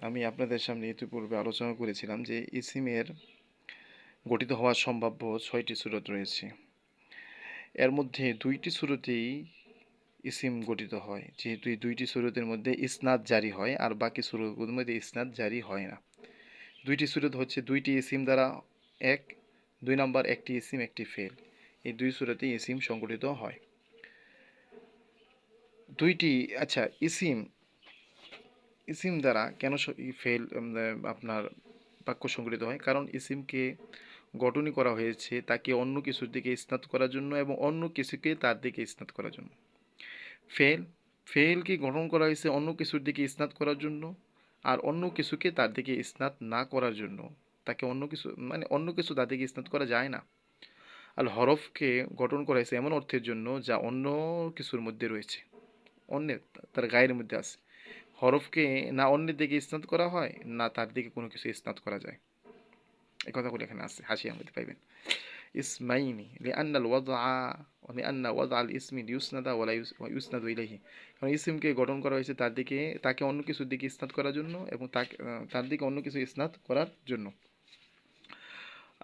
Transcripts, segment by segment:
আমি আপনাদের সামনে ইতিপূর্বে আলোচনা করেছিলাম যে ইসিমের গঠিত হওয়ার সম্ভাব্য ৬টি সূরত রয়েছে। এর মধ্যে ২টি সূরতেই ইসিম গঠিত হয়, যেহেতু এই ২টি সূরতের মধ্যে ইসনাদ জারি হয় আর বাকি সূরতগুলোর মধ্যে ইসনাদ জারি হয় না। ২টি সূরত হচ্ছে ২টি ইসিম দ্বারা এক, ২ নম্বর একটি ইসিম একটি ফেল। এই ২ সূরতেই ইসিম সংগঠিত হয়। ২টি আচ্ছা ইসিম ইসিম দ্বারা কেন ফেল আপনার বাক্য সংগঠিত হয়? কারণ ইসিমকে গঠনই করা হয়েছে তাকে অন্য কিছুর দিকে ইসনাদ করার জন্য এবং অন্য কিছুকে তার দিকে ইসনাদ করার জন্য। ফেল ফেলকে গঠন করা হয়েছে অন্য কিছুর দিকে ইসনাদ করার জন্য আর অন্য কিছুকে তার দিকে ইসনাদ না করার জন্য। তাকে অন্য কিছু মানে অন্য কিছু তার দিকে ইসনাদ করা যায় না। আর হরফকে গঠন করা হয়েছে এমন অর্থের জন্য যা অন্য কিছুর মধ্যে রয়েছে, অন্যের তার গায়ের মধ্যে আছে। হরফকে না অন্যের দিকে ইসনাদ করা হয় না তার দিকে কোনো কিছু ইসনাদ করা যায়। এই কথাগুলো এখানে আছে, হাসিয়ার মধ্যে পাইবেন। ইসমাইনি লিআন্নাল ওয়াদআ লিআন্না ওয়াদআল ইসমি লিইউসনাদা ওয়া ইউসনাদু ইলাইহি। কারণ ইসিমকে গঠন করা হয়েছে তার দিকে, তাকে অন্য কিছুর দিকে ইসনাদ করার জন্য এবং তার দিকে অন্য কিছু ইসনাদ করার জন্য।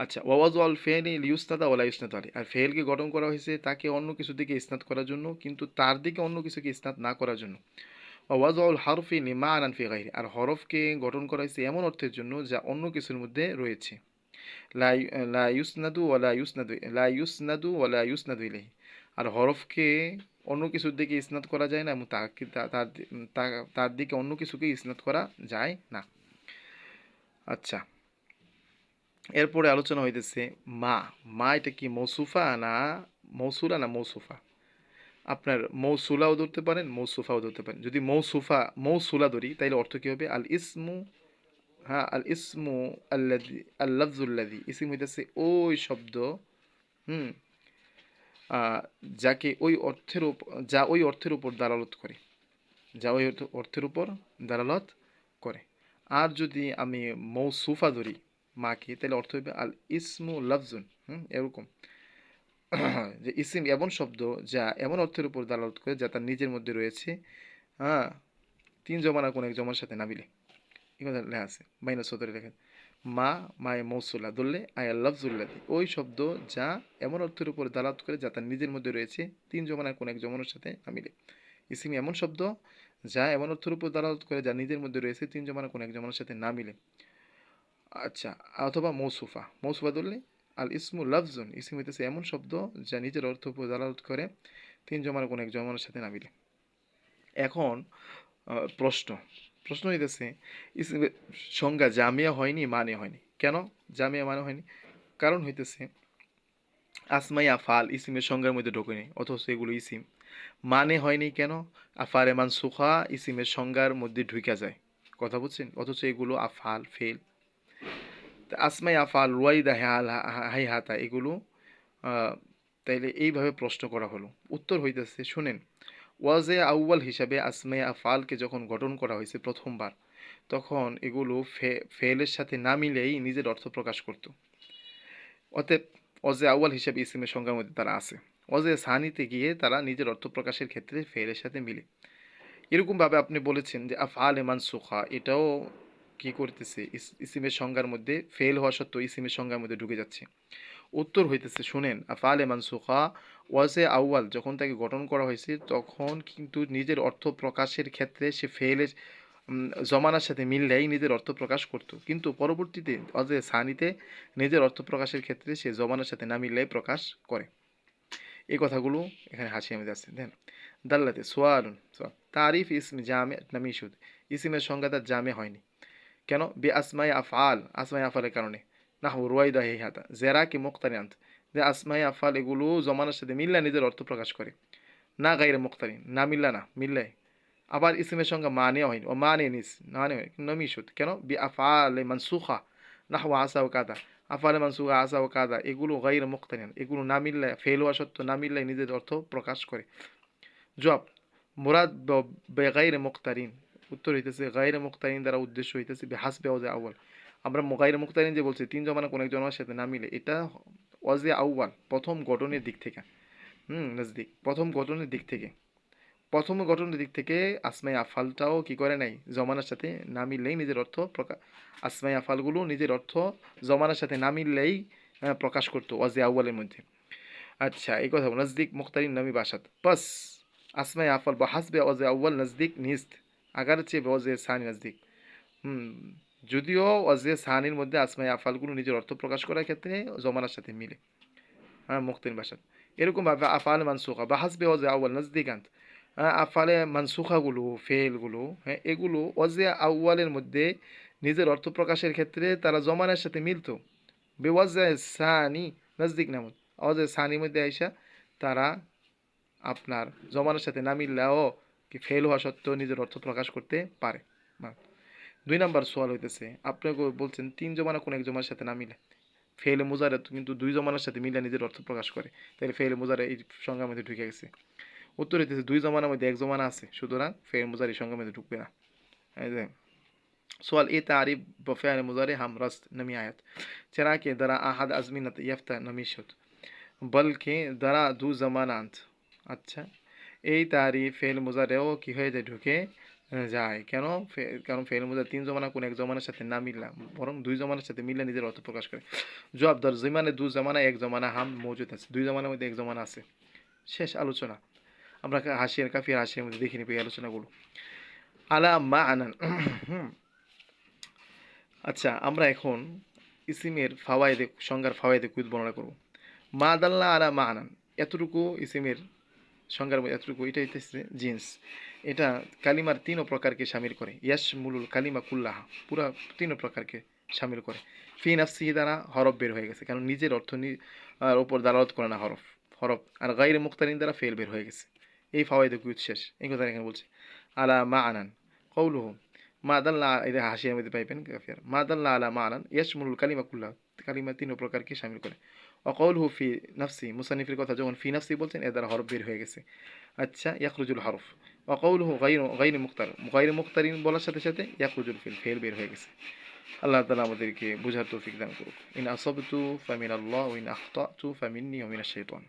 আচ্ছা, ওয়াওয়াজআল ফেইলি লিইউসনাদা ওয়া লা ইউসনাদু আলাইহি। আর ফেইলকে গঠন করা হয়েছে তাকে অন্য কিছুর দিকে ইসনাদ করার জন্য কিন্তু তার দিকে অন্য কিছুকে ইসনাদ না করার জন্য। ওয়াজআল হারফি লিমা'নান ফি গায়রি। আর হরফকে গঠন করা হয়েছে এমন অর্থের জন্য যা অন্য কিছুর মধ্যে রয়েছে। লা লা ইউসনাদু ওয়া লা ইউসনাদু লা ইউসনাদু ওয়া লা ইউসনাদু ইলাইহি। আর হরফকে অন্য কিছুর দিকে ইসনাদ করা যায় না এবং তার দিকে অন্য কিছুকে ইসনাদ করা যায় না। আচ্ছা, এরপরে আলোচনা হইতেছে মা। মা এটা কি মৌসুফা না মৌসুলা না মৌসুফা? আপনার মৌসুলাও ধরতে পারেন, মৌসুফাও ধরতে পারেন। যদি মৌসুলা ধরি তাইলে অর্থ কি হবে? আল ইসমু, হ্যাঁ, আল ইসমু আল্লাযী, আল লাফজুল্লাযী। ইসিম হইতেছে ওই শব্দ, হুম, যাকে ওই অর্থের উপর, যা ওই অর্থের উপর দালালত করে, যা ওই অর্থের উপর দালালত করে। আর যদি আমি মৌসুফা ধরি মাকে, তাহলে অর্থ হবে আল ইসমু লাফজুন, এরকম। যে ইসিম এমন শব্দ যা এমন অর্থের উপর দালালত করে যা তার নিজের মধ্যে রয়েছে, হ্যাঁ, তিন জমানা কোন এক জমার সাথে না মিলে। এই কথা লেখা আছে -17 লেখা। মা মায়ে মৌসুলা ধরলে আয়া লফজুল্লাদি, ওই শব্দ যা এমন অর্থের উপর দালাত করে যা তার নিজের মধ্যে রয়েছে তিন জমানার কোন এক জমানের সাথে না মিলে। ইসিম এমন শব্দ যা এমন অর্থের উপর দালাত করে যা নিজের মধ্যে রয়েছে তিন জমানার কোন এক জমানের সাথে না মিলে। আচ্ছা, অথবা মৌসুফা, মৌসুফা ধরলে আল ইসমু লফজুন, ইসিম হইতেছে এমন শব্দ যা নিজের অর্থ উপর দালাত করে তিন জমানার কোন এক জমানের সাথে না মিলে। এখন প্রশ্ন প্রশ্ন হইতেছে ইসিমের সংজ্ঞা জামিয়া হয়নি, মানে হয়নি কেন? জামিয়া মানে হয়নি কারণ হইতেছে আসমাই আফাল ইসিমের সংজ্ঞার মধ্যে ঢোকেনি, অথচ এগুলো ইসিম। মানে হয়নি কেন? আফালে মানসুখা ইসিমের সংজ্ঞার মধ্যে ঢুকে যায়, কথা বুঝছেন, অথচ এগুলো আফাল ফেল। আসমাই আফাল ওয়াইদা হাই হাতা এগুলো, তাইলে এইভাবে প্রশ্ন করা হলো। উত্তর হইতেছে শুনেন, ওয়াজে আউয়াল হিসাবে আসমাই আফালকে যখন গঠন করা হয়েছে প্রথমবার, তখন এগুলো ফেলের সাথে না মিলেই নিজের অর্থ প্রকাশ করত। অতএব অজে আউয়াল হিসাবে ইসিমের সংজ্ঞার মধ্যে তারা আছে। অজে সানিতে গিয়ে তারা নিজের অর্থ প্রকাশের ক্ষেত্রে ফেলের সাথে মিলে। এরকমভাবে আপনি বলেছেন যে আফআল মানসুখা, এটাও কি করতেছে? ইসিমের সংজ্ঞার মধ্যে ফেল হওয়া সত্ত্বেও ইসিমের সংজ্ঞার মধ্যে ঢুকে যাচ্ছে। উত্তর হইতেছে শুনেন, আফআলে মানসুখা ওয়াজে আউয়াল যখন তাকে গঠন করা হয়েছে তখন কিন্তু নিজের অর্থ প্রকাশের ক্ষেত্রে সে ফেলের জমানার সাথে মিললেই নিজের অর্থ প্রকাশ করত, কিন্তু পরবর্তীতে অজে সানিতে নিজের অর্থ প্রকাশের ক্ষেত্রে সে জমানার সাথে না মিললেই প্রকাশ করে। এই কথাগুলো এখানে হাসি আমি যাচ্ছে দেন। দাল্লাতে সোয়ালুন, তারিফ ইসম জামে নামিশুদ, ইসিমের সংজ্ঞা তার জামে হয়নি কেন? বে আসমাই আফআল, আসমাই আফআলের কারণে। না রুয়াইদা হে হাতা জেরা কি মুক্তারিয়ান্ত, যে আসমাই আফআল এগুলো জমানার সাথে মিল্লা নিজের অর্থ প্রকাশ করে, না গাইরে মুক্তারিন, না মিল্লা না মিললে। আবার ইসিমের সংজ্ঞা মানে হয়নি, ও মানে নিস মানে নমিশুদ কেন? বি আফআলে মানসুখা না আসা ও কাদা, আফআলে মানসুখা আসা ও কাদা এগুলো গাইরে মুক্তারিন, এগুলো না মিললে ফেল হওয়া সত্ত্বেও না মিললে নিজের অর্থ প্রকাশ করে। জবাব, মুরাদ বেগাইরে মুক্তারিন, উত্তর হইতেছে গাইরে মুক্তারিন দ্বারা উদ্দেশ্য হইতেছে বেহাসবে ওয়াজে আউয়াল। আমরা গাইরে মুক্তারিন যে বলছি তিন জমানা কোন এক জমানার সাথে না মিলে, এটা ওয়াজে আউয়াল প্রথম গঠনের দিক থেকে, নজদিক প্রথম গঠনের দিক থেকে প্রথম গঠনের দিক থেকে আসমাই আফালটাও কি করে নাই, জমানার সাথে না মিললেই নিজের অর্থ প্রকাশ, আসমাই আফালগুলো নিজের অর্থ জমানার সাথে না মিললেই প্রকাশ করতো ওয়াজে আউয়ালের মধ্যে। আচ্ছা এই কথা নজদিক মুখতারিন নামি বাসাত বাস আসমাই আফাল বা হাসবে ওয়াজে আউয়াল নজদিক নিস্ত আগার চেয়ে ওয়াজে সানি নজদিক। হুম, যদিও ওয়াজে সানির মধ্যে আসমাই আফালগুলো নিজের অর্থ প্রকাশ করার ক্ষেত্রে জমানার সাথে মিলে, হ্যাঁ মুখতারিন বাসাত। এরকম ভাবে আফাল মানসুখা বা হাসবে ওয়াজে আউয়াল নজদিক আন্ত, আফালে মানসুখাগুলো ফেলগুলো, হ্যাঁ এগুলো ওয়াজে আউয়ালের মধ্যে নিজের অর্থ প্রকাশের ক্ষেত্রে তারা জমানার সাথে মিলতো, বেওয়াজে সানি নজদিক নামত, ওয়াজে সানির মধ্যে আইসা তারা আপনার জমানার সাথে না মিললেও কি ফেল হওয়া সত্ত্বেও নিজের অর্থ প্রকাশ করতে পারে। না। 2 নম্বর সোয়াল হইতেছে, আপনাকে বলছেন 3 জমানা কোন এক জমানার সাথে না মিলে, ফেলে মুজারে কিন্তু 2 জমানার সাথে মিলে নিজের অর্থ প্রকাশ করে, তাহলে ফেলে মুজারে এই সংজ্ঞার মধ্যে ঢুকে গেছে। উত্তর হইতেছে 2 জমানার মধ্যে 1 জমানা আছে, সুতরাং ফেল মুজারি সংজ্ঞার মধ্যে ঢুকবে না। এই যে سؤال ايه تعريف بفعل مضارع هم راست نمی آید، چرا که در احد ازمینت یافته نمی شد বলকে দ্বারা দু জমানান্ত। আচ্ছা এই তারই ফেল মুজারেও কি হয়ে যায়, ঢুকে যায় কেন? কারণ ফেল মুজার 3 জমানা কোন এক জমানার সাথে না মিললাম, বরং 2 জমানার সাথে মিললে নিজের অর্থ প্রকাশ করে। জবাব দর জিমানে 2 জমানা 1 জমানা হাম মজুদ আছে, 2 জমানার মধ্যে 1 জমানা আছে। শেষ আলোচনা। আমরা হাসির কাফির হাসির মধ্যে দেখে নিব এই আলোচনাগুলো। আলা মা আনান। আচ্ছা আমরা এখন ইসিমের ফাওয়ায়েদে সংজ্ঞার ফাওয়ায়েদে কুইজ বর্ণনা করব। মা দাল্লা আলা মা আনান, এতটুকু ইসিমের সংজ্ঞার মধ্যে এতটুকু, এটা হইতেছে জিন্স। এটা কালিমার 3 প্রকারকে শামিল করে, ইয়াস মুলুল কালিমা কুল্লাহা, পুরা 3 প্রকারকে শামিল করে। ফি নাফসিহি দ্বারা হরফ বের হয়ে গেছে, কারণ নিজের অর্থ ওপর দালালত করে না হরফ, হরফ আর গায়রে মুক্তারিন দ্বারা ফেল বের হয়ে গেছে। এই ফাওয়ায়েদে কুইজ শেষ, এই কথা এখানে বলছে। আলা মা আনান কৌলুহু মা দাল্লা, এটা হাসির মধ্যে পাইবেন কাফিয়ার, মা দাল্লা আলা মা আনান ইয়াশমুলুল কালিমা কুল্লাহ, কালিমা 3 প্রকারকে শামিল করে। অকৌলহু ফি নাফসি, মুসানিফের কথা যখন ফি নাফসি বলছেন এর দ্বারা হরফ বের হয়ে গেছে। আচ্ছা ইয়াখরুজুল হরফ। অকৌলহু গাইরে মুক্তার, গাইরে মুক্তারিন বলার সাথে সাথে ইয়াখরুজুল ফিল, ফেল বের হয়ে গেছে। আল্লাহ তাআলা আমাদেরকে বুঝার তৌফিক দান করুক। ইন আসাবতু ফামিনাল্লাহ ওয়া ইন আখতাতু ফামিন্নি ওয়া মিনাশ শাইতান।